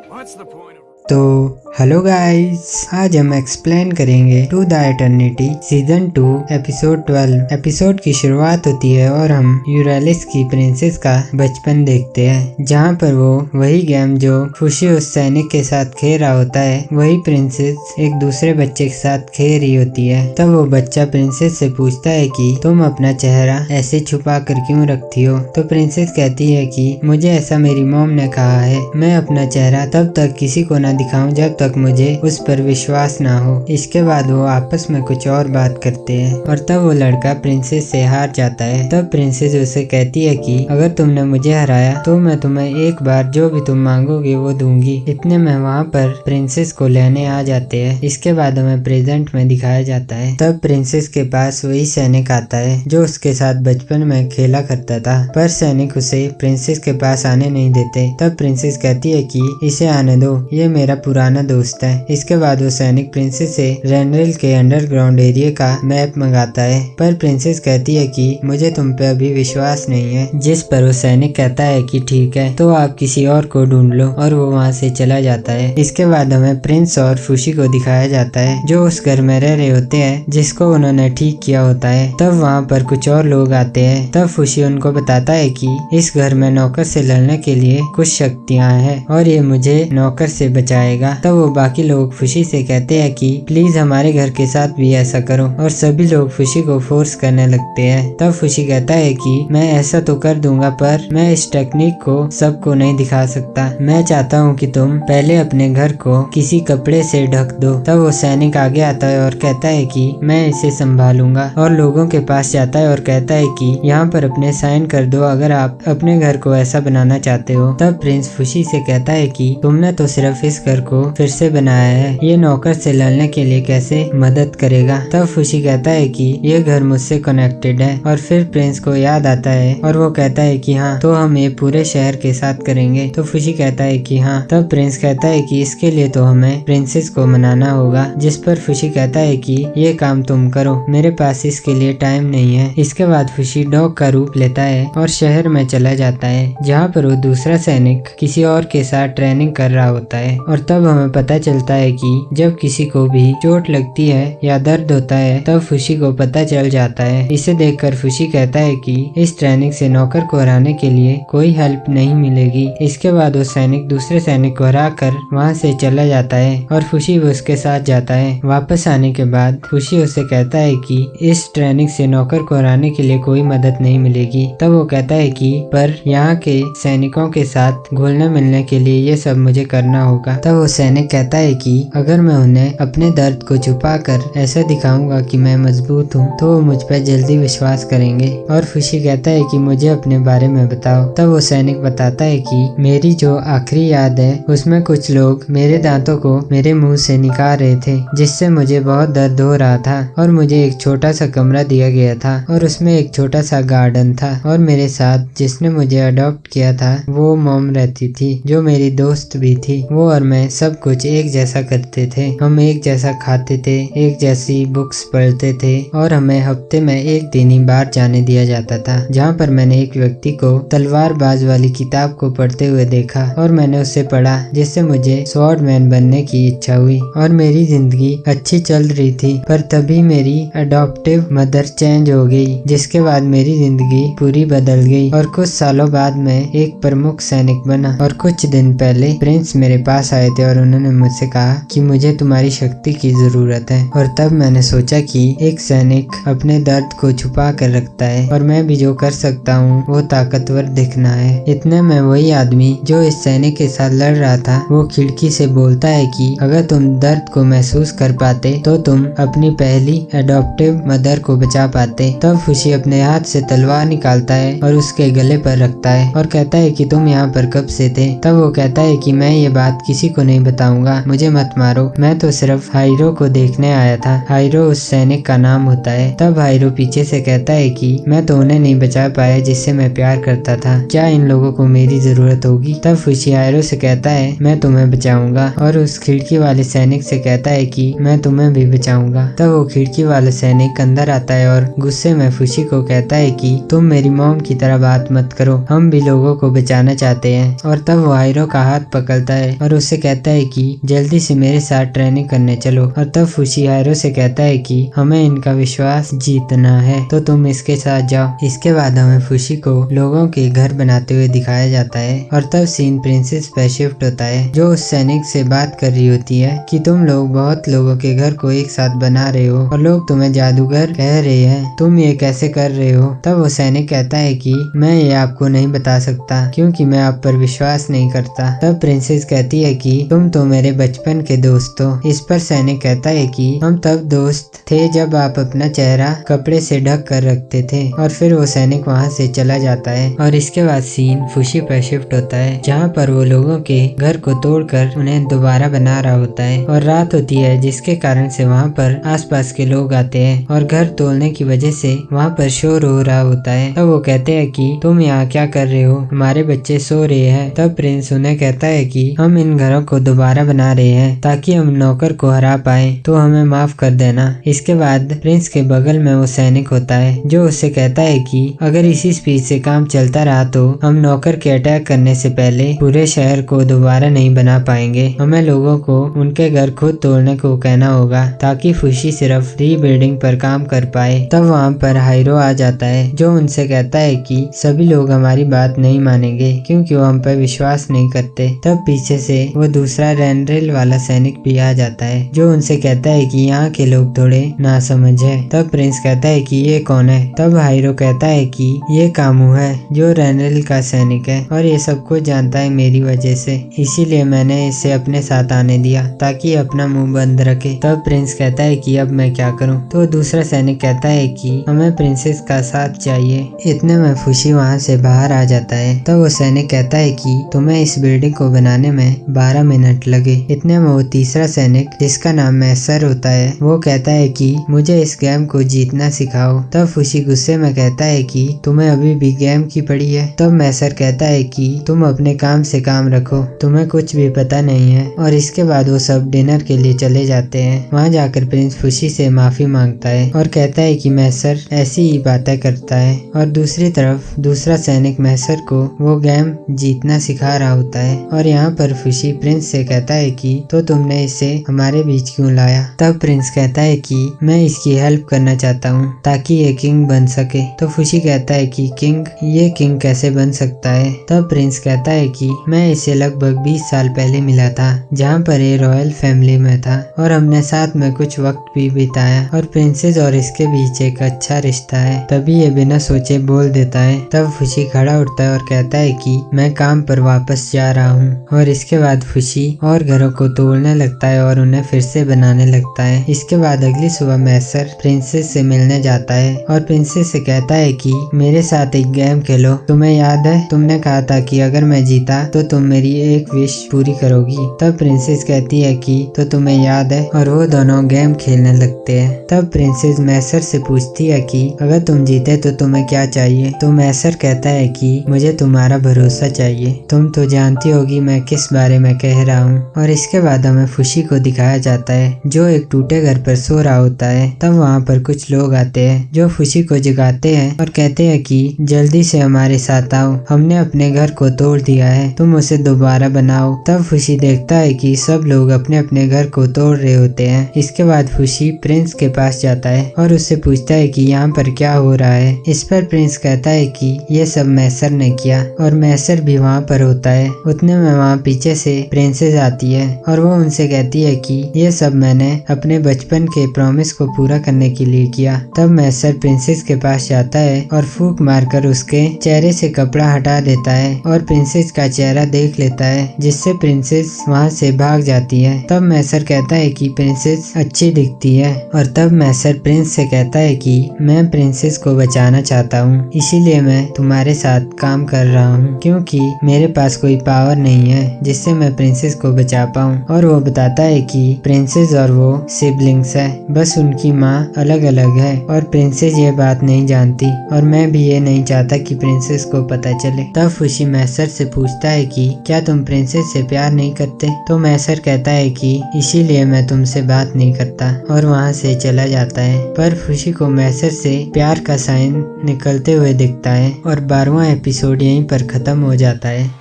तो hello guys, आज हम एक्सप्लेन करेंगे to the eternity season 2 episode 12। Episode की शुरुआत होती है और हम यूरालिस की प्रिंसेस का बचपन देखते हैं, जहां पर वो वही गेम जो फुशी उस सैनिक के साथ खेल रहा होता है, वही प्रिंसेस एक दूसरे बच्चे के साथ खेल रही होती है। तब वो बच्चा प्रिंसेस से पूछता है कि तुम अपना चेहरा ऐसे छुपा कर क्यों रखती हो। तो प्रिंसेस कहती है कि मुझे ऐसा मेरी मॉम ने कहा है, मैं अपना चेहरा तब तक किसी को ना दिखाऊं जब तक मुझे उस पर विश्वास ना हो। इसके बाद वो आपस में कुछ और बात करते हैं और तब वो लड़का प्रिंसेस से हार जाता है। तब प्रिंसेस उसे कहती है कि अगर तुमने मुझे हराया तो मैं तुम्हें एक बार जो भी तुम मांगोगे वो दूंगी। इतने में वहाँ पर प्रिंसेस को लेने आ जाते हैं। इसके बाद हमें प्रेजेंट में दिखाया जाता है। तब प्रिंसेस के पास वही सैनिक आता है जो उसके साथ बचपन में खेला करता था, पर सैनिक उसे प्रिंसेस के पास आने नहीं देते। तब प्रिंसेस कहती है कि इसे आने दो, ये मेरा पुराना दोस्त है। इसके बाद वो सैनिक प्रिंसेस से रेनरेल के अंडरग्राउंड एरिया का मैप मंगाता है, पर प्रिंसेस कहती है कि मुझे तुम पे अभी विश्वास नहीं है। जिस पर वो सैनिक कहता है कि ठीक है, तो आप किसी और को ढूंढ लो, और वो वहाँ से चला जाता है। इसके बाद हमें प्रिंस और फुशी को दिखाया जाता है जो उस घर में रह रहे होते हैं जिसको उन्होंने ठीक किया होता है। तब वहाँ पर कुछ और लोग आते हैं। तब फुशी उनको बताता है कि इस घर में नौकर से लड़ने के लिए कुछ शक्तियाँ हैं और ये मुझे नौकर से बचाएगा। तब वो बाकी लोग खुशी से कहते हैं कि प्लीज हमारे घर के साथ भी ऐसा करो, और सभी लोग खुशी को फोर्स करने लगते हैं। तब खुशी कहता है कि मैं ऐसा तो कर दूंगा, पर मैं इस टेक्निक को सबको नहीं दिखा सकता। मैं चाहता हूँ कि तुम पहले अपने घर को किसी कपड़े से ढक दो। तब वो सैनिक आगे आता है और कहता है कि मैं इसे संभालूंगा, और लोगों के पास जाता है और कहता है कि यहाँ पर अपने साइन कर दो अगर आप अपने घर को ऐसा बनाना चाहते हो। तब प्रिंस खुशी से कहता है कि तुमने तो सिर्फ इस घर को फिर से बनाया है, ये नौकर से लड़ने के लिए कैसे मदद करेगा। तब खुशी कहता है कि ये घर मुझसे कनेक्टेड है, और फिर प्रिंस को याद आता है और वो कहता है कि हाँ, तो हम ये पूरे शहर के साथ करेंगे। तो खुशी कहता है कि हाँ। तब प्रिंस कहता है कि इसके लिए तो हमें प्रिंसेस को मनाना होगा, जिस पर खुशी कहता है कि ये काम तुम करो, मेरे पास इसके लिए टाइम नहीं है। इसके बाद खुशी डॉग का रूप लेता है और शहर में चला जाता है, जहाँ पर वो दूसरा सैनिक किसी और के साथ ट्रेनिंग कर रहा होता है। और तब हमें पता चलता है कि जब किसी को भी चोट लगती है या दर्द होता है तब खुशी को पता चल जाता है। इसे देखकर खुशी कहता है कि इस ट्रेनिंग से नौकर को हराने के लिए कोई हेल्प नहीं मिलेगी। इसके बाद वो सैनिक दूसरे सैनिक को हरा कर वहाँ से चला जाता है और खुशी भी उसके साथ जाता है। वापस आने के बाद खुशी उसे कहता है कि इस ट्रेनिंग से नौकर को हराने के लिए कोई मदद नहीं मिलेगी। तब वो कहता है कि पर यहाँ के सैनिकों के साथ घुलने मिलने के लिए ये सब मुझे करना होगा। तब वो सैनिक कहता है कि अगर मैं उन्हें अपने दर्द को छुपा कर ऐसा दिखाऊंगा कि मैं मजबूत हूँ तो वो मुझ पर जल्दी विश्वास करेंगे। और खुशी कहता है कि मुझे अपने बारे में बताओ। तब वो सैनिक बताता है कि मेरी जो आखिरी याद है उसमें कुछ लोग मेरे दांतों को मेरे मुंह से निकाल रहे थे, जिससे मुझे बहुत दर्द हो रहा था, और मुझे एक छोटा सा कमरा दिया गया था और उसमें एक छोटा सा गार्डन था, और मेरे साथ जिसने मुझे अडॉप्ट किया था वो मॉम रहती थी जो मेरी दोस्त भी थी। वो और मैं सब कुछ एक जैसा करते थे, हम एक जैसा खाते थे, एक जैसी बुक्स पढ़ते थे, और हमें हफ्ते में एक दिन ही बाहर जाने दिया जाता था। जहाँ पर मैंने एक व्यक्ति को तलवारबाज वाली किताब को पढ़ते हुए देखा और मैंने उससे पढ़ा, जिससे मुझे स्वॉर्डमैन बनने की इच्छा हुई और मेरी जिंदगी अच्छी चल रही थी। पर तभी मेरी अडॉप्टिव मदर चेंज हो गई, जिसके बाद मेरी जिंदगी पूरी बदल गई और कुछ सालों बाद मैं एक प्रमुख सैनिक बना। और कुछ दिन पहले प्रिंस मेरे पास आए थे और उन्होंने मुझसे कहा कि मुझे तुम्हारी शक्ति की जरूरत है। और तब मैंने सोचा कि एक सैनिक अपने दर्द को छुपा कर रखता है और मैं भी जो कर सकता हूँ वो ताकतवर दिखना है। इतने में वही आदमी जो इस सैनिक के साथ लड़ रहा था वो खिड़की से बोलता है कि अगर तुम दर्द को महसूस कर पाते तो तुम अपनी पहली अडॉप्टिव मदर को बचा पाते। तब खुशी अपने हाथ से तलवार निकालता है और उसके गले पर रखता है और कहता है कि तुम यहाँ पर कब से थे। तब वो कहता है कि मैं ये बात किसी को नहीं बताऊंगा, मुझे मत मारो, मैं तो सिर्फ हाइरो को देखने आया था। हाइरो उस सैनिक का नाम होता है। तब हाइरो पीछे से कहता है कि मैं तो उन्हें नहीं बचा पाया जिससे मैं प्यार करता था, क्या इन लोगों को मेरी जरूरत होगी। तब खुशी हाइरो से कहता है मैं तुम्हें बचाऊंगा, और उस खिड़की वाले सैनिक से कहता है कि मैं तुम्हें भी बचाऊंगा। तब वो खिड़की वाला सैनिक अंदर आता है और गुस्से में खुशी को कहता है कि तुम मेरी मॉम की तरह बात मत करो, हम भी लोगों को बचाना चाहते हैं। और तब वो हाइरो का हाथ पकड़ता है और उसे उससे कहता है कि जल्दी से मेरे साथ ट्रेनिंग करने चलो। और तब फुशी हायरो से कहता है कि हमें इनका विश्वास जीतना है, तो तुम इसके साथ जाओ। इसके बाद हमें फुशी को लोगों के घर बनाते हुए दिखाया जाता है और तब सीन प्रिंसेस पे शिफ्ट होता है, जो उस सैनिक से बात कर रही होती है कि तुम लोग बहुत लोगों के घर को एक साथ बना रहे हो और लोग तुम्हें जादूगर कह रहे हैं, तुम ये कैसे कर रहे हो। तब वो सैनिक कहता है कि मैं ये आपको नहीं बता सकता क्योंकि मैं आप पर विश्वास नहीं करता। तब प्रिंसेस कहती है कि तुम तो मेरे बचपन के दोस्त हो। इस पर सैनिक कहता है कि हम तब दोस्त थे जब आप अपना चेहरा कपड़े से ढक कर रखते थे। और फिर वो सैनिक वहाँ से चला जाता है और इसके बाद सीन फुशी पर शिफ्ट होता है, जहाँ पर वो लोगों के घर को तोड़कर उन्हें दोबारा बना रहा होता है। और रात होती है जिसके कारण से वहाँ पर आसपास के लोग आते हैं और घर तोड़ने की वजह से वहाँ पर शोर हो रहा होता है। तब वो कहते हैं कि तुम यहाँ क्या कर रहे हो, हमारे बच्चे सो रहे हैं। तब प्रिंस उन्हें कहता है कि हम इन घरों को दोबारा बना रहे हैं ताकि हम नौकर को हरा पाए, तो हमें माफ कर देना। इसके बाद प्रिंस के बगल में वो सैनिक होता है जो उससे कहता है कि अगर इसी स्पीड से काम चलता रहा तो हम नौकर के अटैक करने से पहले पूरे शहर को दोबारा नहीं बना पाएंगे। हमें लोगों को उनके घर खुद तोड़ने को कहना होगा ताकि फुशी सिर्फ रीबिल्डिंग पर काम कर पाए। तब वहाँ पर हायरो आ जाता है जो उनसे कहता है कि सभी लोग हमारी बात नहीं मानेंगे क्योंकि वो हम पर विश्वास नहीं करते। तब पीछे से वो दूसरा रेंड्रेल वाला सैनिक भी आ जाता है जो उनसे कहता है कि यहाँ के लोग थोड़े नासमझ है। तब प्रिंस कहता है कि ये कौन है। तब हायरो कहता है कि ये कामू है जो रेंड्रेल का सैनिक है और ये सब कुछ जानता है मेरी वजह से, इसीलिए मैंने इसे अपने साथ आने दिया ताकि अपना मुंह बंद रखे। तब प्रिंस कहता है कि अब मैं क्या करूं। तो दूसरा सैनिक कहता है कि हमें प्रिंसेस का साथ चाहिए। इतने में फुशी वहां से बाहर आ जाता है। तब वो सैनिक कहता है कि तुम्हें इस बिल्डिंग को बनाने में 12 मिनट लगे। इतने में वो तीसरा सैनिक जिसका नाम मैसर होता है वो कहता है कि मुझे इस गेम को जीतना सिखाओ। तब फुशी गुस्से में कहता है कि तुम्हें अभी भी गेम की पड़ी है। तब मैसर कहता है कि तुम अपने काम से काम रखो, तुम्हें कुछ भी पता नहीं है। और इसके बाद वो सब डिनर के लिए चले जाते हैं। वहाँ जाकर प्रिंस फुशी से माफी मांगता है और कहता है कि मैसर ऐसी ही बातें करता है। और दूसरी तरफ दूसरा सैनिक मैसर को वो गेम जीतना सिखा रहा होता है। और यहाँ पर फुशी प्रिंस से कहता है कि तो तुमने इसे हमारे बीच क्यों लाया। तब प्रिंस कहता है कि मैं इसकी हेल्प करना चाहता हूँ ताकि ये किंग बन सके। तो फुशी कहता है कि किंग, ये किंग कैसे बन सकता है। तब प्रिंस कहता है कि मैं इसे लगभग 20 साल पहले मिला था जहाँ पर ये रॉयल फैमिली में था और हमने साथ में कुछ वक्त भी बिताया और प्रिंसेस और इसके बीच एक अच्छा रिश्ता है। तभी ये बिना सोचे बोल देता है। तब फुशी खड़ा उठता है और कहता है कि मैं काम पर वापस जा रहा हूँ। और इसके बाद फुशी और घरों को तोड़ने लगता है और उन्हें फिर से बनाने लगता है। इसके बाद अगली सुबह मैसर प्रिंसेस से मिलने जाता है और प्रिंसेस से कहता है कि मेरे साथ एक गेम खेलो। तुम्हें याद है तुमने कहा था कि अगर मैं जीता तो तुम मेरी एक विश पूरी करोगी। तब प्रिंसेस कहती है कि तो तुम्हें याद है, और वो दोनों गेम खेलने लगते हैं। तब प्रिंसेस मैसर से पूछती है कि अगर तुम जीते तो तुम्हें क्या चाहिए। तो मैसर कहता है कि मुझे तुम्हारा भरोसा चाहिए, तुम तो जानती होगी मैं किस बारे में कह रहा हूँ। और इसके बाद हमें फुशी को दिखाया जाता है जो एक टूटे घर पर सो रहा होता है। तब वहाँ पर कुछ लोग आते हैं जो फुशी को जगाते हैं और कहते हैं कि जल्दी से हमारे साथ आओ, हमने अपने घर को तोड़ दिया है, तुम उसे दोबारा बनाओ। तब फुशी देखता है कि सब लोग अपने अपने घर को तोड़ रहे होते हैं। इसके बाद फुशी प्रिंस के पास जाता है और उससे पूछता है कि यहाँ पर क्या हो रहा है। इस पर प्रिंस कहता है कि ये सब मैसर ने किया और मैसर भी वहाँ पर होता है। उतने में वहाँ पीछे से प्रिंसेस आती है और वो उनसे कहती है कि ये सब मैंने अपने बचपन के प्रॉमिस को पूरा करने के लिए किया। तब मैसर प्रिंसेस के पास जाता है और फूंक मारकर उसके चेहरे से कपड़ा हटा देता है और प्रिंसेस का चेहरा देख लेता है, जिससे प्रिंसेस वहाँ से भाग जाती है। तब मैसर कहता है कि प्रिंसेस अच्छी दिखती है। और तब मैसर प्रिंस से कहता है कि मैं प्रिंसेस को बचाना चाहता हूँ, इसीलिए मैं तुम्हारे साथ काम कर रहा हूँ, क्योंकि मेरे पास कोई पावर नहीं है जिससे मैं प्रिंसेस को बचा पाऊँ। और वो बताता है कि प्रिंसेस और वो सिबलिंग्स है, बस उनकी माँ अलग अलग है और प्रिंसेस ये बात नहीं जानती और मैं भी ये नहीं चाहता कि प्रिंसेस को पता चले। तब फुशी मैसर से पूछता है कि क्या तुम प्रिंसेस से प्यार नहीं करते। तो मैसर कहता है कि इसीलिए मैं तुमसे बात नहीं करता और वहाँ से चला जाता है। पर फुशी को मैसर से प्यार का साइन निकलते हुए दिखता है और 12वां एपिसोड यहीं पर खत्म हो जाता है।